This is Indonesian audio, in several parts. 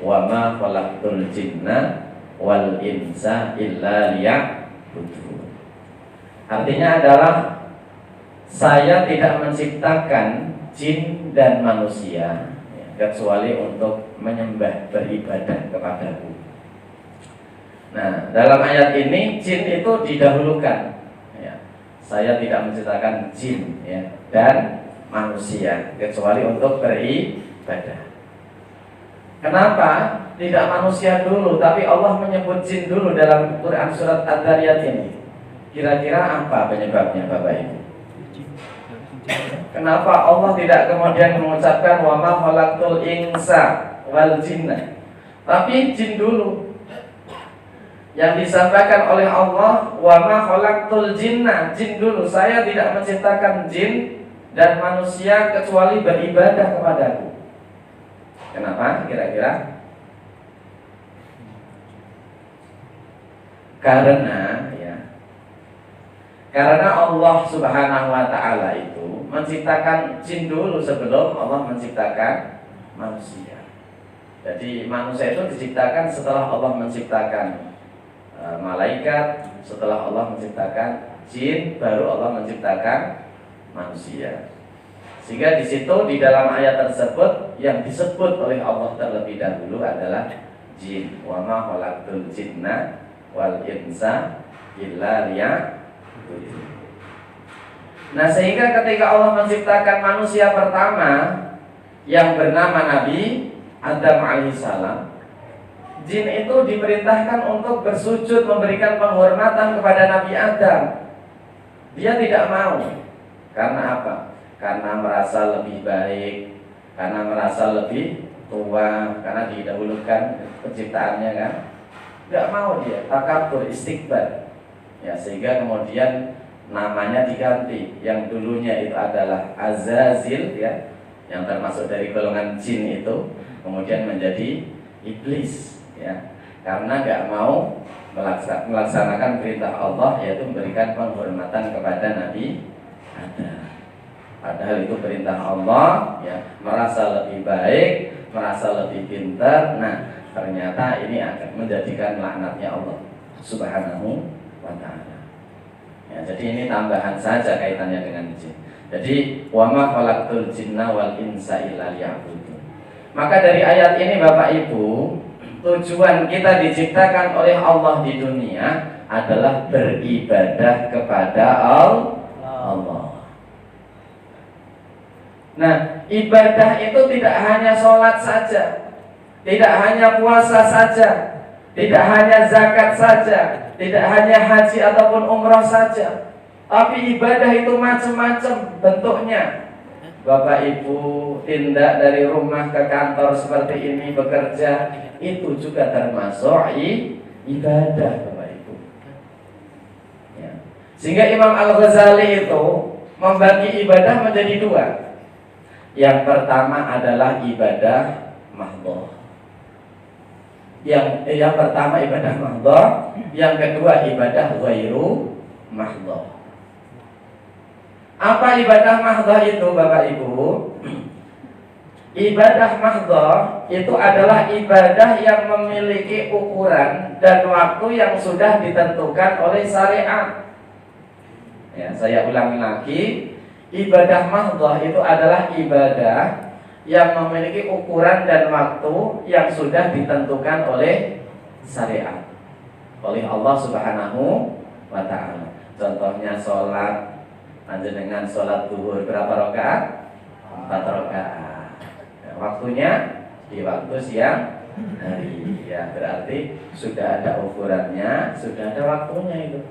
wa ma khalaqtul jinna wal insa illa liya'budun. Artinya adalah saya tidak menciptakan jin dan manusia kecuali untuk menyembah, beribadah kepadaku. Nah, dalam ayat ini jin itu didahulukan. Saya tidak menciptakan jin dan manusia kecuali untuk beribadah. Kenapa tidak manusia dulu, tapi Allah menyebut jin dulu dalam Quran surat Ad-Dariyat ini? Kira-kira apa penyebabnya, Bapak Ibu? Kenapa Allah tidak kemudian mengucapkan wa ma khalaqtul insa wal jinna, tapi jin dulu? Yang disampaikan oleh Allah wa ma khalaqtul jinna, jin dulu. Saya tidak menciptakan jin dan manusia kecuali beribadah kepadaku. Kenapa kira-kira? Karena Allah Subhanahu wa ta'ala itu menciptakan jin dulu sebelum Allah menciptakan manusia. Jadi manusia itu diciptakan setelah Allah menciptakan malaikat, setelah Allah menciptakan jin, baru Allah menciptakan manusia. Sehingga di situ di dalam ayat tersebut yang disebut oleh Allah terlebih dahulu adalah jin. Wa ma khalaqtul jinna wal insa illa liya'budun. Nah, sehingga ketika Allah menciptakan manusia pertama yang bernama Nabi Adam alaihissalam, jin itu diperintahkan untuk bersujud memberikan penghormatan kepada Nabi Adam. Dia tidak mau. Karena apa? Karena merasa lebih baik, karena merasa lebih tua, karena didahulukan penciptaannya kan. Tidak mau dia, takabur, istikbar. Ya, sehingga kemudian namanya diganti. Yang dulunya itu adalah Azazil ya, yang termasuk dari golongan jin itu, kemudian menjadi iblis ya. Karena nggak mau melaksanakan perintah Allah, yaitu memberikan penghormatan kepada Nabi Adam. Padahal itu perintah Allah ya, merasa lebih baik, merasa lebih pintar. Nah, ternyata ini akan menjadikan laknatnya Allah Subhanahu wa ta'ala. Ya, jadi ini tambahan saja kaitannya dengan jin. Jadi wa ma khalaqtul jinna wal insa illa liya'budun. Maka dari ayat ini Bapak Ibu, tujuan kita diciptakan oleh Allah di dunia adalah beribadah kepada Allah. Nah, ibadah itu tidak hanya sholat saja, tidak hanya puasa saja, tidak hanya zakat saja, tidak hanya haji ataupun umrah saja, tapi ibadah itu macam-macam bentuknya. Bapak Ibu tindak dari rumah ke kantor seperti ini, bekerja, itu juga termasuk ibadah, Bapak Ibu ya. Sehingga Imam Al-Ghazali itu membagi ibadah menjadi dua. Yang pertama adalah ibadah mahdhah. Yang pertama ibadah mahdhah, yang kedua ibadah ghairu mahdhah. Apa ibadah mahdhah itu Bapak Ibu? Ibadah mahdhah itu adalah ibadah yang memiliki ukuran dan waktu yang sudah ditentukan oleh syariat. Ya, saya ulangi lagi. Ibadah mahdhah itu adalah ibadah yang memiliki ukuran dan waktu yang sudah ditentukan oleh syariat, oleh Allah Subhanahu wa ta'ala. Contohnya sholat, panjenengan sholat zuhur berapa rakaat? 4 rakaat. Ya, waktunya di waktu siang hari. Ya, berarti sudah ada ukurannya, sudah ada waktunya itu.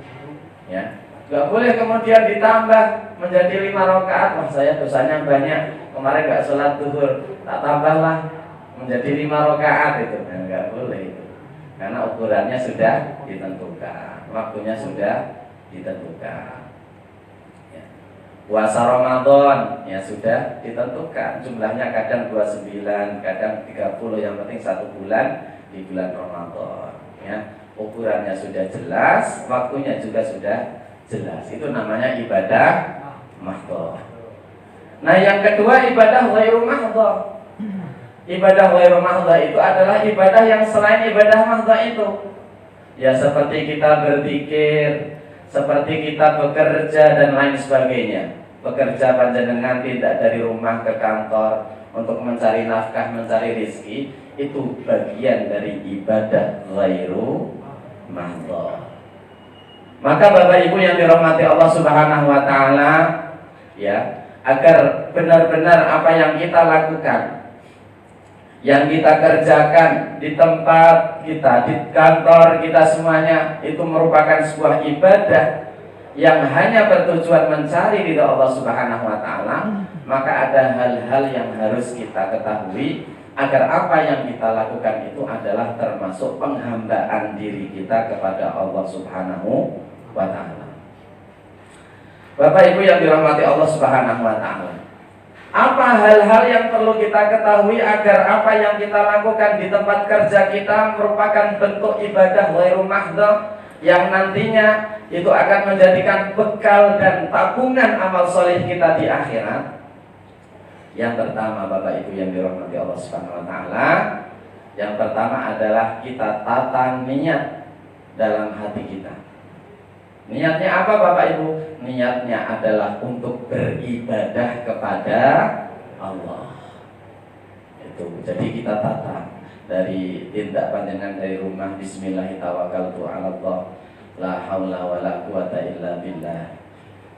Ya. Gak boleh kemudian ditambah menjadi 5 rakaat. Wah, saya dosanya banyak, kemarin gak sholat zuhur, tak tambahlah menjadi 5 rakaat itu. Nah, gak boleh itu. Karena ukurannya sudah ditentukan, waktunya sudah ditentukan ya. Puasa Ramadan ya sudah ditentukan, jumlahnya kadang 29, kadang 30, yang penting 1 bulan di bulan Ramadan ya. Ukurannya sudah jelas, waktunya juga sudah jelas. Itu namanya ibadah mahdhah. Nah, yang kedua ibadah ghairu mahdhah. Ibadah ghairu mahdhah itu adalah ibadah yang selain ibadah mahdhah itu. Ya seperti kita berzikir, seperti kita bekerja dan lain sebagainya. Bekerja panjenengan tidak dari rumah ke kantor untuk mencari nafkah, mencari rezeki, itu bagian dari ibadah ghairu mahdhah. Maka Bapak Ibu yang dirahmati Allah Subhanahu wa taala, ya, agar benar-benar apa yang kita lakukan, yang kita kerjakan di tempat kita, di kantor kita semuanya itu merupakan sebuah ibadah yang hanya bertujuan mencari ridha Allah Subhanahu wa taala, maka ada hal-hal yang harus kita ketahui agar apa yang kita lakukan itu adalah termasuk penghambaan diri kita kepada Allah Subhanahu wa taala. Bapak Ibu yang dirahmati Allah Subhanahu wa taala, apa hal-hal yang perlu kita ketahui agar apa yang kita lakukan di tempat kerja kita merupakan bentuk ibadah ghairu mahdhah yang nantinya itu akan menjadikan bekal dan tabungan amal soleh kita di akhirat? Yang pertama Bapak Ibu yang dirahmati Allah Subhanahu wa taala, yang pertama adalah kita tata niat dalam hati kita. Niatnya apa Bapak Ibu? Niatnya adalah untuk beribadah kepada Allah. Itu. Jadi kita tata dari tindak panjenengan dari rumah, bismillahirrahmanirrahim, la haula wala quwata illa billah.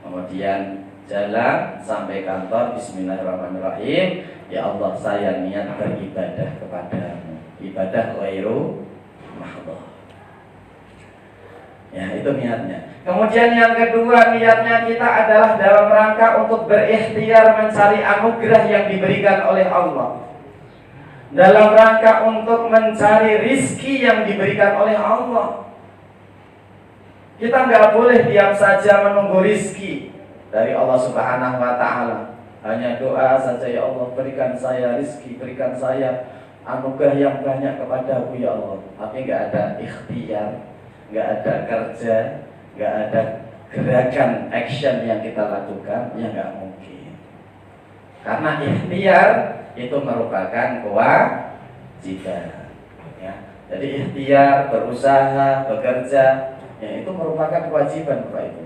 Kemudian jalan sampai kantor, bismillahirrahmanirrahim, ya Allah saya niat beribadah kepadamu, ibadah ghairu mahdhah. Ya itu niatnya. Kemudian yang kedua, niatnya kita adalah dalam rangka untuk berikhtiar mencari anugerah yang diberikan oleh Allah, dalam rangka untuk mencari rizki yang diberikan oleh Allah. Kita nggak boleh diam saja menunggu rizki dari Allah Subhanahu wa ta'ala. Hanya doa saja, ya Allah berikan saya rizki, berikan saya anugerah yang banyak kepadaku ya Allah. Tapi nggak ada ikhtiar, nggak ada kerja, nggak ada gerakan action yang kita lakukan, ya nggak mungkin. Karena ikhtiar itu merupakan kewajiban, ya. Jadi ikhtiar, berusaha, bekerja, ya itu merupakan kewajiban Bapak Ibu.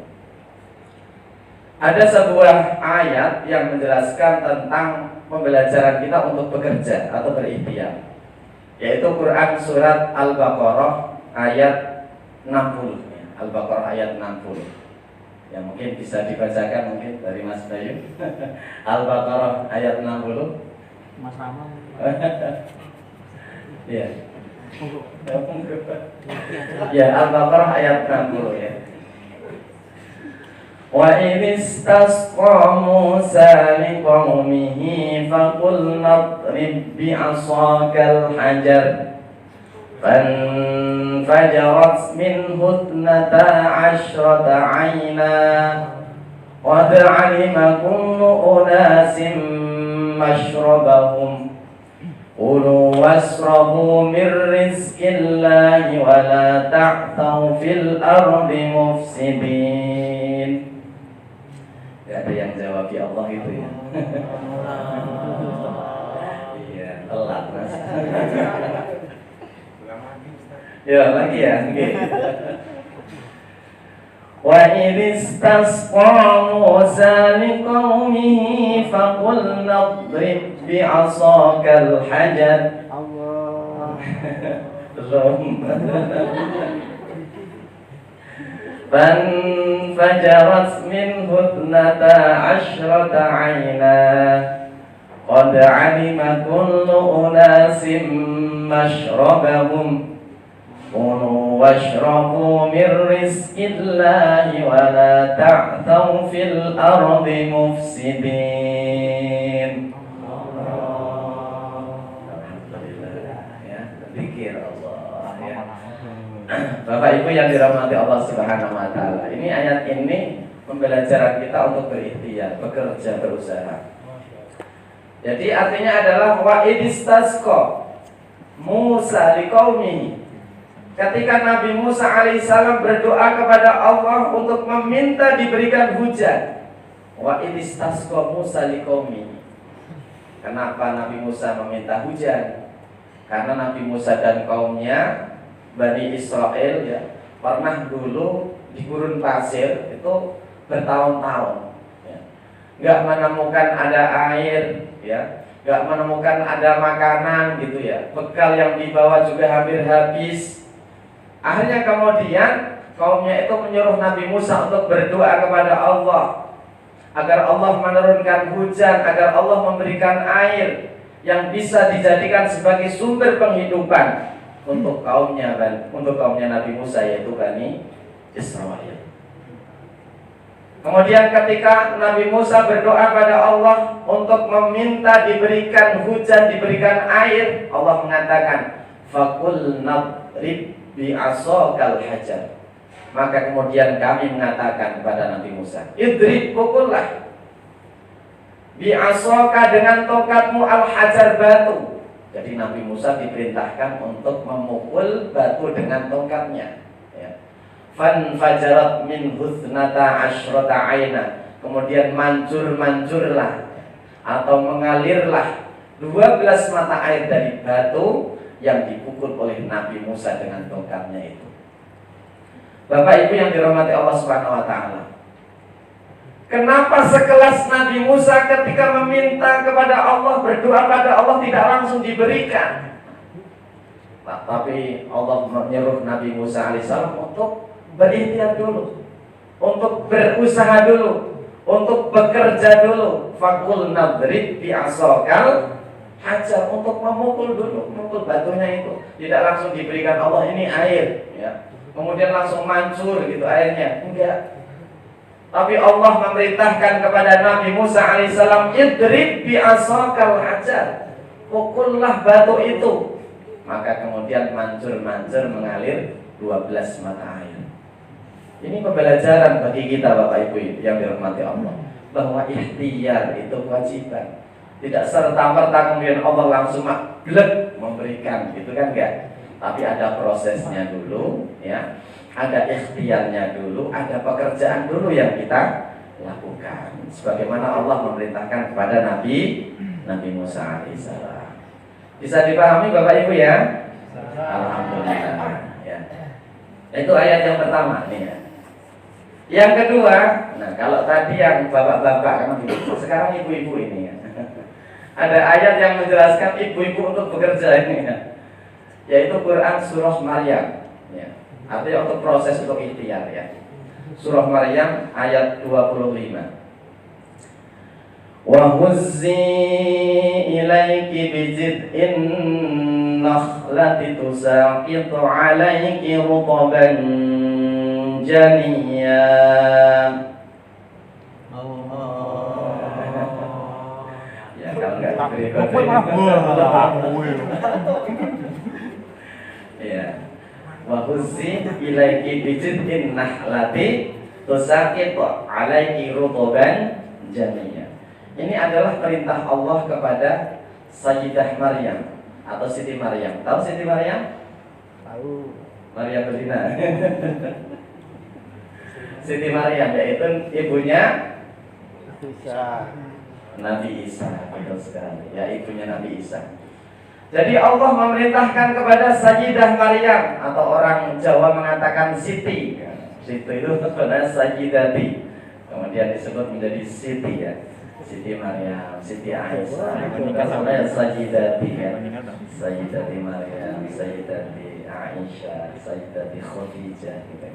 Ada sebuah ayat yang menjelaskan tentang pembelajaran kita untuk bekerja atau berikhtiar, yaitu Quran surat Al-Baqarah ayat 60. Al-Baqarah ayat 60. Ya mungkin bisa dibacakan mungkin dari Mas Bayu. Al-Baqarah ayat 60. Mas Rama. Iya. Ya Al-Baqarah ayat 60 ya. Wa idistasqa Musa liqaumihi faqulna idrib bi'asakal hajar فانفجرت منه 12 عينا قد علم كل أناس مشربهم كلوا واشربوا من رزق الله ولا تعثوا في الأرض مفسدين. Gak ada yang jawab ya Allah itu ya. Iya, telat Mas. Ya lagi ya, okay. Wa idistasqa Musa liqaumihi faqulna idrib bi'asakal hajar. Allah. Fanfajarat minhu 12 'ayna qad 'alima kullu unasin mashrabahum كلوا واشربوا من رزق الله ولا تعثوا في الأرض مفسدين. Ya, zikir Allah ya. Bapak Ibu yang dirahmati Allah Subhanahu wa taala. Ini ayat ini pembelajaran kita untuk berikhtiar, bekerja, berusaha. Jadi artinya adalah wa idistasqa Musa liqaumihi. Ketika Nabi Musa alaihissalam berdoa kepada Allah untuk meminta diberikan hujan. Wa idistasqa Musa liqaumihi. Kenapa Nabi Musa meminta hujan? Karena Nabi Musa dan kaumnya Bani Israel ya pernah dulu di gurun pasir itu bertahun-tahun ya, nggak menemukan ada air ya, nggak menemukan ada makanan gitu ya, bekal yang dibawa juga hampir habis. Akhirnya kemudian kaumnya itu menyuruh Nabi Musa untuk berdoa kepada Allah agar Allah menurunkan hujan, agar Allah memberikan air yang bisa dijadikan sebagai sumber penghidupan untuk kaumnya Nabi Musa, yaitu Bani Israel. Kemudian ketika Nabi Musa berdoa pada Allah untuk meminta diberikan hujan, diberikan air, Allah mengatakan faqul nadrib bi'asokal hajar. Maka kemudian kami mengatakan kepada Nabi Musa, idrib, pukullah, bi'asoka, dengan tongkatmu, al-hajar, batu. Jadi Nabi Musa diperintahkan untuk memukul batu dengan tongkatnya ya. Fanfajarat min husnata asyrata aina. Kemudian mancurlah atau mengalirlah 12 mata air dari batu yang dipukul oleh Nabi Musa dengan tongkatnya itu. Bapak Ibu yang dirahmati Allah Subhanahu wa taala. Kenapa sekelas Nabi Musa ketika meminta kepada Allah, berdoa pada Allah tidak langsung diberikan? Nah, tapi Allah menyuruh Nabi Musa alaihissalam untuk berikhtiar dulu, untuk berusaha dulu, untuk bekerja dulu. Faqul nadrib bi'asokal hajar, untuk memukul dulu, memukul batunya itu. Tidak langsung diberikan Allah ini air ya, kemudian langsung mancur gitu airnya, enggak. Tapi Allah memerintahkan kepada Nabi Musa alaihissalam, idrib bi'asokal hajar, pukullah batu itu. Maka kemudian mancur mengalir 12 mata air. Ini pembelajaran bagi kita Bapak Ibu yang dirahmati Allah, bahwa ikhtiar itu kewajiban. Tidak serta-merta kemudian Allah langsung blek memberikan, gitu kan enggak? Tapi ada prosesnya dulu ya. Ada ikhtiarnya dulu, ada pekerjaan dulu yang kita lakukan. Sebagaimana Allah memerintahkan kepada Nabi Musa alaihissalam. Bisa dipahami Bapak Ibu ya? Alhamdulillah ya. Itu ayat yang pertama nih ya. Yang kedua, nah kalau tadi yang bapak-bapak, sekarang ibu-ibu ini ya. Ada ayat yang menjelaskan ibu-ibu untuk bekerja ini ya. Yaitu Quran surah Maryam ya. Artinya untuk proses untuk ikhtiar ya. Surah Maryam ayat 25. Wa huzzi ilaiki bijid'in nakhlati tusaqitu alaiki rutaban janiyya. Ya kalau enggak diberi kode. Ya. Wa huzzi ilaiki bijid'in nakhlati tusaqitu alaiki rutaban janiyya. Ini adalah perintah Allah kepada Sayyidah Maryam atau Siti Maryam. Tahu Siti Maryam? Tahu. Maryam berzina. Siti Maryam yaitu ibunya Nabi Isa, betul sekali. Ya, ibunya Nabi Isa. Jadi Allah memerintahkan kepada Sayyidah Maryam, atau orang Jawa mengatakan Siti. Siti itu sebenarnya Sayyidati, kemudian disebut menjadi Siti ya. Siti Maryam, Siti Aisyah, sebenarnya Sayyidati ya. Sayyidati Maryam, Sayyidati Aisyah, Sayyidati Khadijah gitu.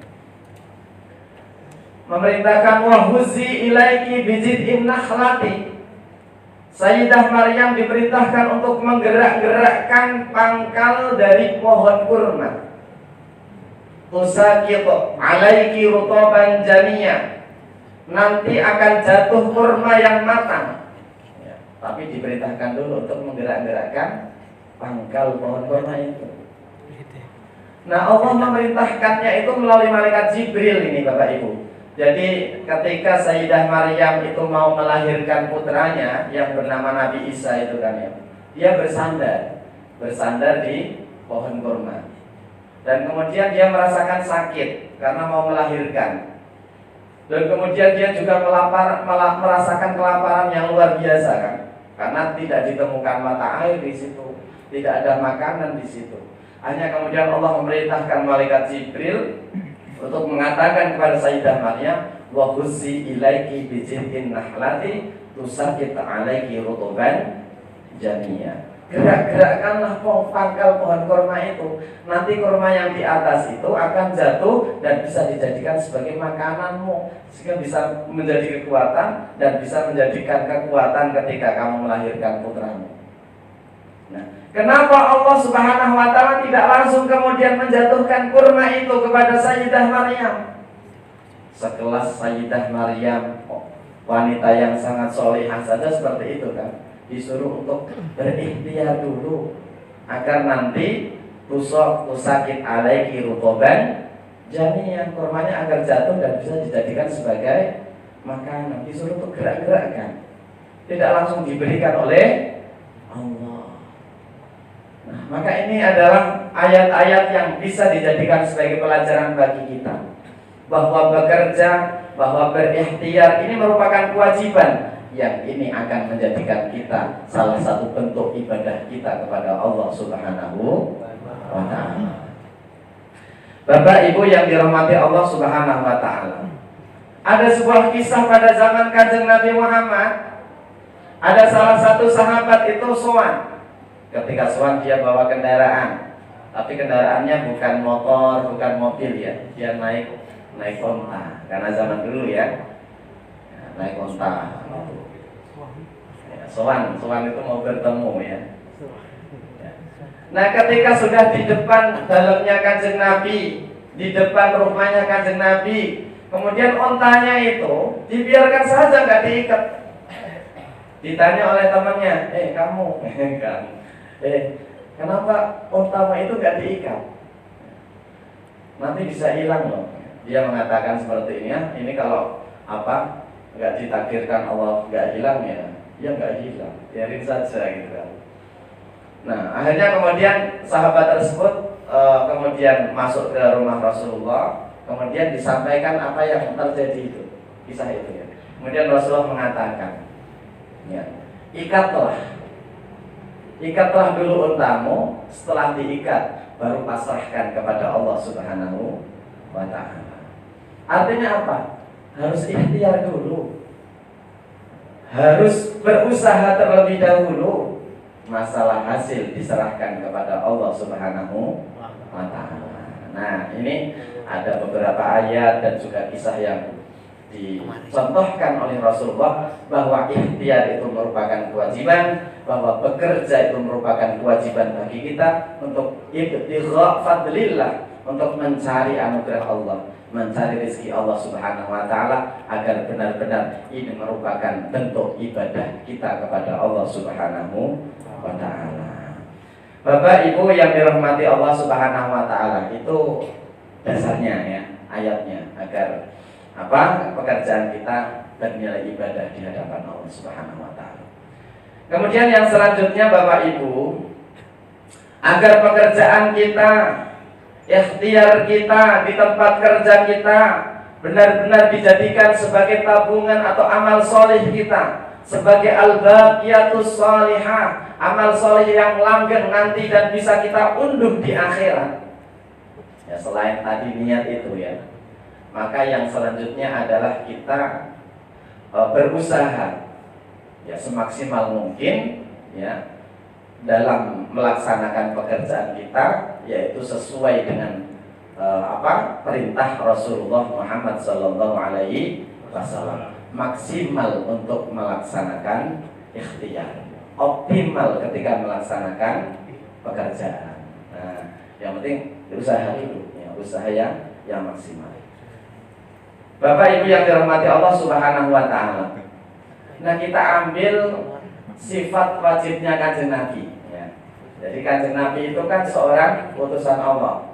Memerintahkan wahuzi ilaiki bijid'in nakhlati. Sayyidah Maryam diperintahkan untuk menggerak-gerakkan pangkal dari pohon kurma. Tusaqitu alaiki rutaban janiyya. Nanti akan jatuh kurma yang matang ya, tapi diperintahkan dulu untuk menggerak-gerakkan pangkal pohon kurma itu. Nah, Allah memerintahkannya itu melalui malaikat Jibril ini Bapak Ibu. Jadi ketika Sayyidah Maryam itu mau melahirkan putranya yang bernama Nabi Isa itu kan ya, dia bersandar di pohon kurma. Dan kemudian dia merasakan sakit karena mau melahirkan. Dan kemudian dia juga merasakan kelaparan yang luar biasa kan, karena tidak ditemukan mata air di situ, tidak ada makanan di situ. Hanya kemudian Allah memerintahkan malaikat Jibril untuk mengatakan kepada Sayyidah Maryam, wa huzzi ilaiki bi jid'in nahlati tusaqit 'alaiki rutuban janiyya. Gerak-gerakkanlah pangkal pohon kurma itu. Nanti kurma yang di atas itu akan jatuh dan bisa dijadikan sebagai makananmu, sehingga bisa menjadi kekuatan dan bisa menjadikan kekuatan ketika kamu melahirkan putramu. Nah, kenapa Allah Subhanahu wa ta'ala tidak langsung kemudian menjatuhkan kurma itu kepada Sayyidah Maryam? Sekelas Sayyidah Maryam, wanita yang sangat solihah saja seperti itu kan, disuruh untuk berikhtiar dulu agar nanti tusakit alaiki rutoban janiyyan, kurmanya agar jatuh dan bisa dijadikan sebagai makanan. Disuruh untuk gerak-gerakkan, tidak langsung diberikan oleh Allah. Nah, maka ini adalah ayat-ayat yang bisa dijadikan sebagai pelajaran bagi kita, bahwa bekerja, bahwa berikhtiar ini merupakan kewajiban yang ini akan menjadikan kita salah satu bentuk ibadah kita kepada Allah Subhanahu wa ta'ala. Bapak Ibu yang dirahmati Allah Subhanahu wa ta'ala, ada sebuah kisah pada zaman Kanjeng Nabi Muhammad. Ada salah satu sahabat itu sowan. Ketika sowan dia bawa kendaraan, tapi kendaraannya bukan motor, bukan mobil ya. Dia naik onta, karena zaman dulu ya, naik onta. Sowan itu mau bertemu ya. Nah, ketika sudah di depan dalamnya Kanjeng Nabi, di depan rumahnya Kanjeng Nabi, kemudian ontanya itu dibiarkan saja, nggak diikat. Ditanya oleh temannya, kamu, kenapa ontamu itu nggak diikat? Nanti bisa hilang loh. Dia mengatakan seperti ini kalau nggak ditakdirkan Allah nggak hilang ya nggak hilang, biarin saja gitu kan. Nah, akhirnya kemudian sahabat tersebut kemudian masuk ke rumah Rasulullah, kemudian disampaikan apa yang terjadi itu, kisah itu ya. Kemudian Rasulullah mengatakan, ya, ikatlah dulu untamu, setelah diikat baru pasrahkan kepada Allah Subhanahu wa ta'ala. Artinya apa? Harus ikhtiar dulu, harus berusaha terlebih dahulu. Masalah hasil diserahkan kepada Allah Subhanahu wa ta'ala. Nah, ini ada beberapa ayat dan juga kisah yang dicontohkan oleh Rasulullah, bahwa ikhtiar itu merupakan kewajiban, bahwa bekerja itu merupakan kewajiban bagi kita untuk ibtigha fadlillah, untuk mencari anugerah Allah, mencari rezeki Allah Subhanahu wa ta'ala, agar benar-benar ini merupakan bentuk ibadah kita kepada Allah Subhanahu wa ta'ala. Bapak Ibu yang dirahmati Allah Subhanahu wa ta'ala, itu dasarnya ya, ayatnya, agar pekerjaan kita bernilai ibadah di hadapan Allah Subhanahu wa ta'ala. Kemudian yang selanjutnya Bapak Ibu, agar pekerjaan kita, ikhtiar kita di tempat kerja kita benar-benar dijadikan sebagai tabungan atau amal soleh kita, sebagai al-baqiyatus sholihah, amal soleh yang langgeng nanti dan bisa kita unduh di akhirat. Ya, selain tadi niat itu ya, maka yang selanjutnya adalah kita berusaha ya semaksimal mungkin ya dalam melaksanakan pekerjaan kita, yaitu sesuai dengan perintah Rasulullah Muhammad sallallahu alaihi wasallam. Maksimal untuk melaksanakan ikhtiar, optimal ketika melaksanakan pekerjaan. Nah, yang penting usaha dulu ya, usaha yang maksimal. Bapak Ibu yang dirahmati Allah Subhanahu wa ta'ala. Nah, kita ambil sifat wajibnya Kanjeng Nabi ya. Jadi Kanjeng Nabi itu kan seorang utusan Allah,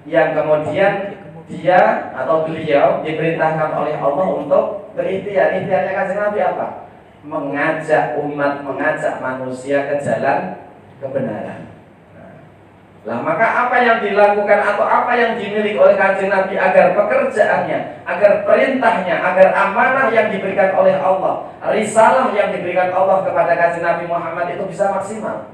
yang kemudian dia atau beliau diperintahkan oleh Allah untuk berikhtiar. Ikhtiarnya Kanjeng Nabi apa? Mengajak umat, mengajak manusia ke jalan kebenaran. Nah, Lah maka apa yang dilakukan atau apa yang dimiliki oleh Kanjeng Nabi agar pekerjaannya, agar perintahnya, agar amanah yang diberikan oleh Allah, risalah yang diberikan Allah kepada Kanjeng Nabi Muhammad itu bisa maksimal.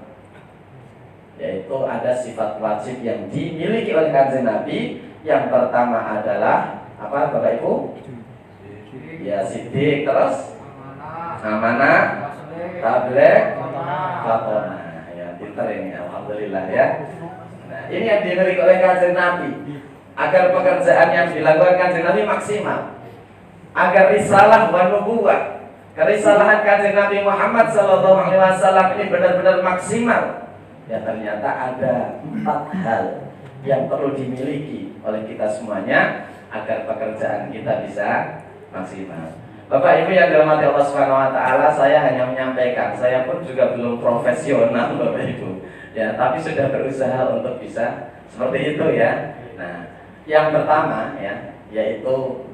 Yaitu ada sifat wajib yang dimiliki oleh Kanjeng Nabi. Yang pertama adalah apa Bapak Ibu? Ya sidik, terus amanah, tabligh, fatona. Ya pintar ini, alhamdulillah ya. Nah, ini yang dimiliki oleh Kanjeng Nabi agar pekerjaan yang dilakukan Kanjeng Nabi maksimal, agar risalah wa nubuwah, kerisalahan Kanjeng Nabi Muhammad SAW ini benar-benar maksimal. Ya ternyata ada 4 hal yang perlu dimiliki oleh kita semuanya agar pekerjaan kita bisa maksimal. Bapak Ibu yang dirahmati Allah Subhanahu wa taala, saya hanya menyampaikan, saya pun juga belum profesional Bapak Ibu. Ya, tapi sudah berusaha untuk bisa seperti itu ya. Nah, yang pertama ya, yaitu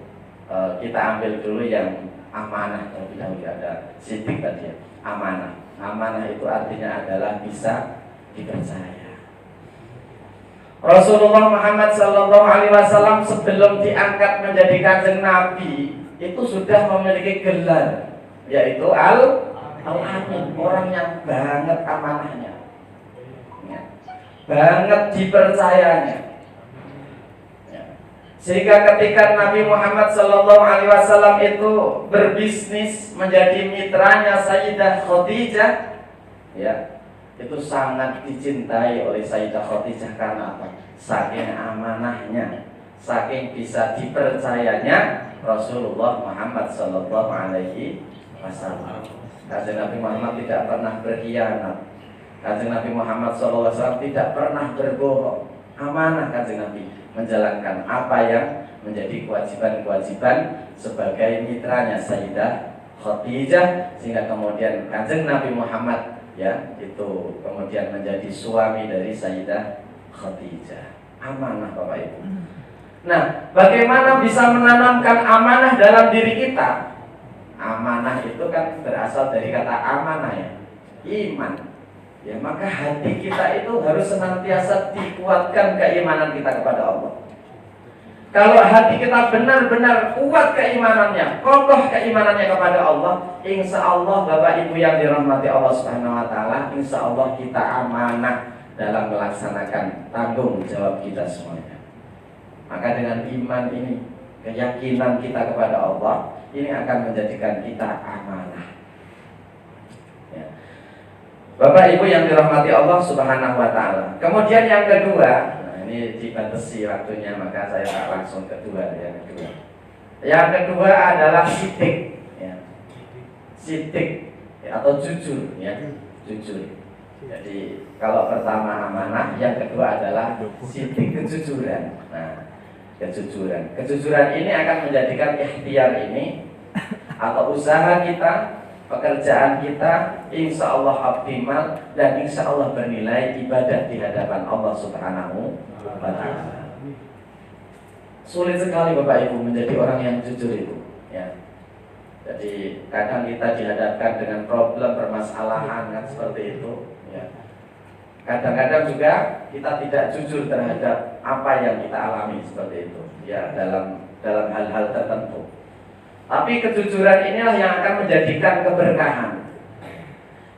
kita ambil dulu yang amanah terlebih dahulu. Ada sidik tadi ya, amanah. Amanah itu artinya adalah bisa dipercaya. Rasulullah Muhammad SAW sebelum diangkat menjadi Kanjeng Nabi itu sudah memiliki gelar, yaitu Al-Amin, orang yang banget amanahnya, ya, banget dipercayanya. Ya. Sehingga ketika Nabi Muhammad SAW itu berbisnis menjadi mitranya Sayyidah Khadijah, ya, itu sangat dicintai oleh Sayyidah Khadijah karena apa? Saking amanahnya, saking bisa dipercayanya Rasulullah Muhammad Sallallahu Alaihi Wasallam. Kanjeng Nabi Muhammad tidak pernah berkhianat. Kanjeng Nabi Muhammad Sallallahu Alaihi Wasallam tidak pernah berbohong. Amanah Kanjeng Nabi menjalankan apa yang menjadi kewajiban-kewajiban sebagai mitranya Sayyidah Khadijah, sehingga kemudian Kanjeng Nabi Muhammad ya itu kemudian menjadi suami dari Sayyidah Khadijah. Amanah Bapak Ibu. Nah, bagaimana bisa menanamkan amanah dalam diri kita? Amanah itu kan berasal dari kata amanah ya, iman. Ya, maka hati kita itu harus senantiasa dikuatkan keimanan kita kepada Allah. Kalau hati kita benar-benar kuat keimanannya, kokoh keimanannya kepada Allah, insya Allah Bapak Ibu yang dirahmati Allah Subhanahu Wa Taala, insya Allah kita amanah dalam melaksanakan tanggung jawab kita semuanya. Maka dengan iman ini, keyakinan kita kepada Allah, ini akan menjadikan kita amanah. Ya. Bapak Ibu yang dirahmati Allah Subhanahu Wa Taala. Kemudian yang kedua, ini dibatasi waktunya, maka saya tak langsung kedua. Yang kedua adalah sidik, ya. Sidik ya, atau jujur, ya, jujur. Jadi kalau pertama amanah, yang kedua adalah sidik, kejujuran. Nah, kejujuran ini akan menjadikan ikhtiar ini atau usaha kita, pekerjaan kita insya Allah optimal dan insya Allah bernilai ibadah di hadapan Allah Subhanahu wa Ta'ala. Sulit sekali Bapak Ibu menjadi orang yang jujur itu, ya. Jadi kadang kita dihadapkan dengan problem, permasalahan kan seperti itu, ya. Kadang-kadang juga kita tidak jujur terhadap apa yang kita alami seperti itu, ya, dalam hal-hal tertentu. Tapi kejujuran inilah yang akan menjadikan keberkahan.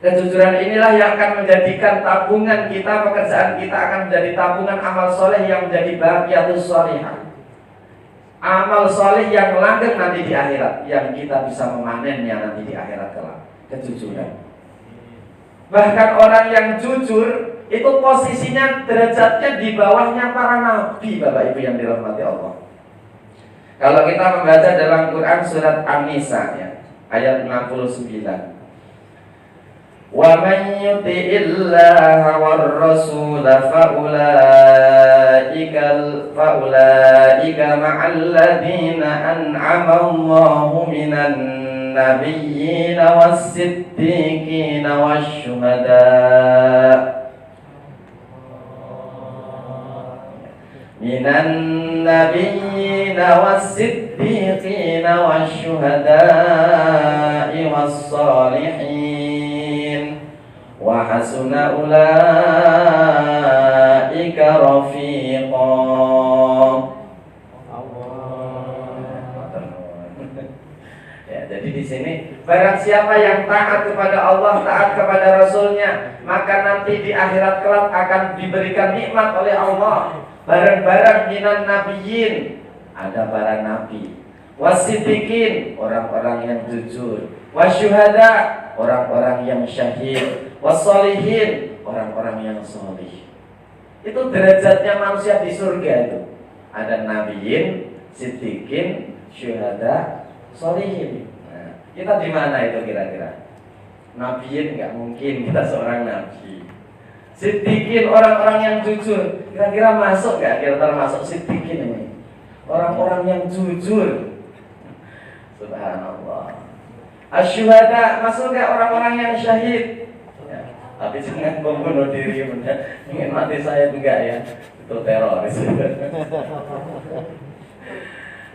Kejujuran inilah yang akan menjadikan tabungan kita, pekerjaan kita akan menjadi tabungan amal soleh yang menjadi baqiyatus sholihah. Amal soleh yang langgeng nanti di akhirat, yang kita bisa memanennya nanti di akhirat kelak. Kejujuran. Bahkan orang yang jujur itu posisinya derajatnya di bawahnya para nabi, Bapak Ibu yang dirahmati Allah. Kalau kita membaca dalam Quran surat An-Nisa ya, ayat 69. Wa man yuti'illaha war rasul faulaika ma'al ladzina an'ama Allahu minan nabiyyin was-siddiqin wasyuhada minan nabiyyin was-siddiqin wasyuhada'i was-salihin wa hasuna ulaika ulaika rafiqa. Ya, jadi di sini barang siapa yang taat kepada Allah, taat kepada Rasulnya, maka nanti di akhirat kelak akan diberikan nikmat oleh Allah. Barang-barang minan nabiyyin, ada para nabi, wasiddiqin, orang-orang yang jujur, wasyuhada, orang-orang yang syahid, wassolihin, orang-orang yang solih. Itu derajatnya manusia di surga itu. Ada nabiyyin, siddiqin, syuhada, solihin. Nah, kita di mana itu kira-kira? Nabiyyin nggak mungkin kita seorang nabi. Siddiqin, orang-orang yang jujur, kira-kira masuk nggak? Kita termasuk siddiqin ini, orang-orang yang jujur. Subhanallah. Asyuhada, masuk nggak orang-orang yang syahid? Ya, tapi jangan membunuh diri, ingin mati saya enggak ya, itu teroris.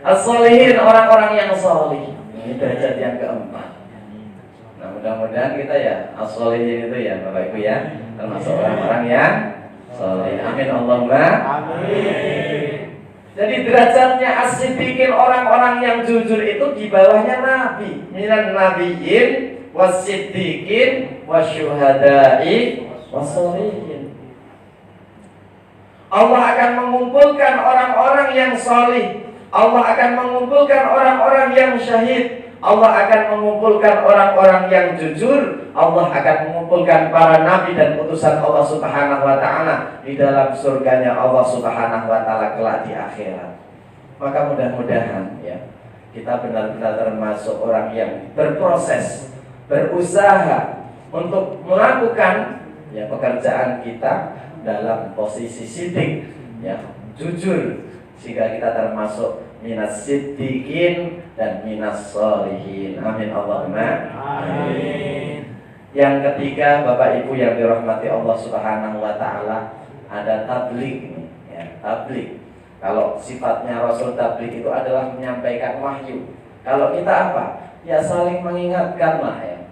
As-solihin, orang-orang yang solih. Ini derajat yang keempat. Nah, mudah-mudahan kita ya as-solihin itu ya Bapak Ibu ya, termasuk orang-orang yang solih. Amin Allahumma amin. Jadi derajatnya as-siddiqin, orang-orang yang jujur itu di bawahnya nabi. Minan nabiyyin was-siddiqin wasyuhada'i was-solihin. Allah akan mengumpulkan orang-orang yang solih, Allah akan mengumpulkan orang-orang yang syahid, Allah akan mengumpulkan orang-orang yang jujur, Allah akan mengumpulkan para nabi dan utusan Allah Subhanahu wa ta'ala di dalam surganya Allah Subhanahu wa ta'ala kelak di akhirat. Maka mudah-mudahan ya, kita benar-benar termasuk orang yang berproses, berusaha untuk melakukan ya pekerjaan kita dalam posisi siddiq ya, jujur, sehingga kita termasuk minas siddiqin dan minas sholihin. Amin Allahumma amin. Yang ketiga, Bapak Ibu yang dirahmati Allah Subhanahu wa ta'ala, ada tabligh ya, tabligh. Kalau sifatnya Rasul tabligh itu adalah menyampaikan wahyu. Kalau kita apa? Ya saling mengingatkan lah ya,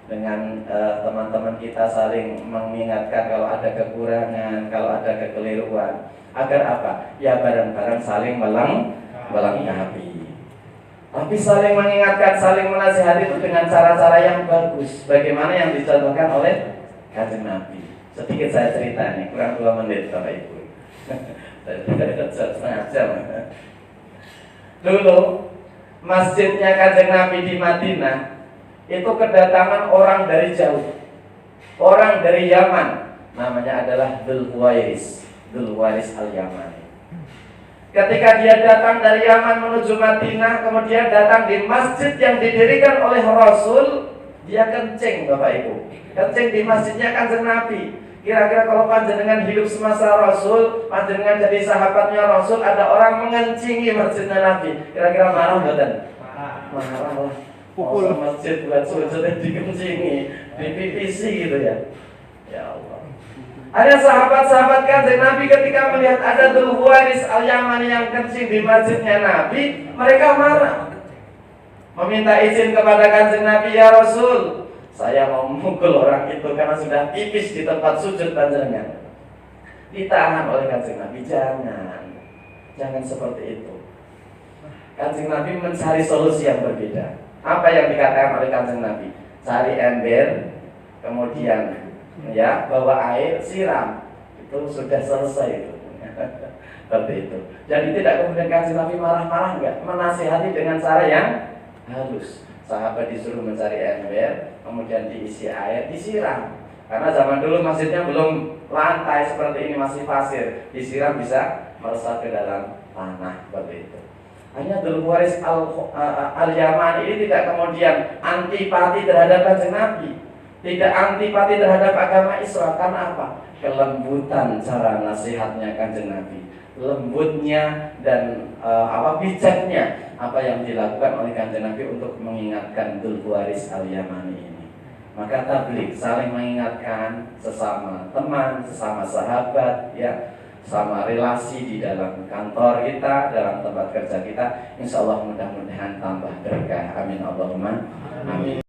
dengan teman-teman kita saling mengingatkan kalau ada kekurangan, kalau ada kekeliruan, agar apa? Ya bareng-bareng saling melengkapi. Tapi saling mengingatkan, saling menasihati itu dengan cara-cara yang bagus, bagaimana yang dicontohkan oleh Kanjeng Nabi. Sedikit saya cerita nih, kurang 2 menit Bapak Ibu. Setengah jam. Dulu masjidnya Kanjeng Nabi di Madinah itu kedatangan orang dari jauh, orang dari Yaman, namanya adalah Dzul Huwairis al-Yamani. Ketika dia datang dari Yaman menuju Madinah, kemudian datang di masjid yang didirikan oleh Rasul, dia kencing Bapak Ibu, kencing di masjidnya Kanjeng Nabi. Kira-kira kalau panjenengan hidup semasa Rasul, panjenengan jadi sahabatnya Rasul, ada orang mengencingi masjidnya Nabi, kira-kira marah nggak? Marah lah. Pukul masjid buat sujud dikencingi, dipipisi gitu ya. Ya Allah. Ada sahabat-sahabat Kanjeng Nabi ketika melihat ada Dzul Huwairis al-Yamani yang kencing di masjidnya Nabi, mereka marah, meminta izin kepada Kanjeng Nabi, ya Rasul, saya mau memukul orang itu karena sudah pipis di tempat sujud panjenengan. Ditahan oleh Kanjeng Nabi, jangan seperti itu. Kanjeng Nabi mencari solusi yang berbeda. Apa yang dikatakan oleh Kanjeng Nabi? Cari ember, kemudian ya bawa air, siram, itu sudah selesai itu. Seperti itu. Jadi tidak kemudian Kanjeng Nabi marah-marah, enggak, menasihati dengan cara yang halus. Sahabat disuruh mencari ember, kemudian diisi air, disiram. Karena zaman dulu masjidnya belum lantai seperti ini, masih pasir, disiram bisa meresap ke dalam tanah seperti itu. Hanya Dzul Huwairis al-Yamani ini tidak kemudian antipati terhadap Kanjeng Nabi, tidak antipati terhadap agama Islam. Karena apa? Kelembutan cara nasihatnya Kanjeng Nabi, lembutnya dan bijaknya apa yang dilakukan oleh Kanjeng Nabi untuk mengingatkan Dzul Huwairis al-Yamani ini. Maka tabligh, saling mengingatkan sesama teman, sesama sahabat, ya, sama relasi di dalam kantor kita, dalam tempat kerja kita, insya Allah mudah-mudahan tambah berkah. Amin Allahumma amin.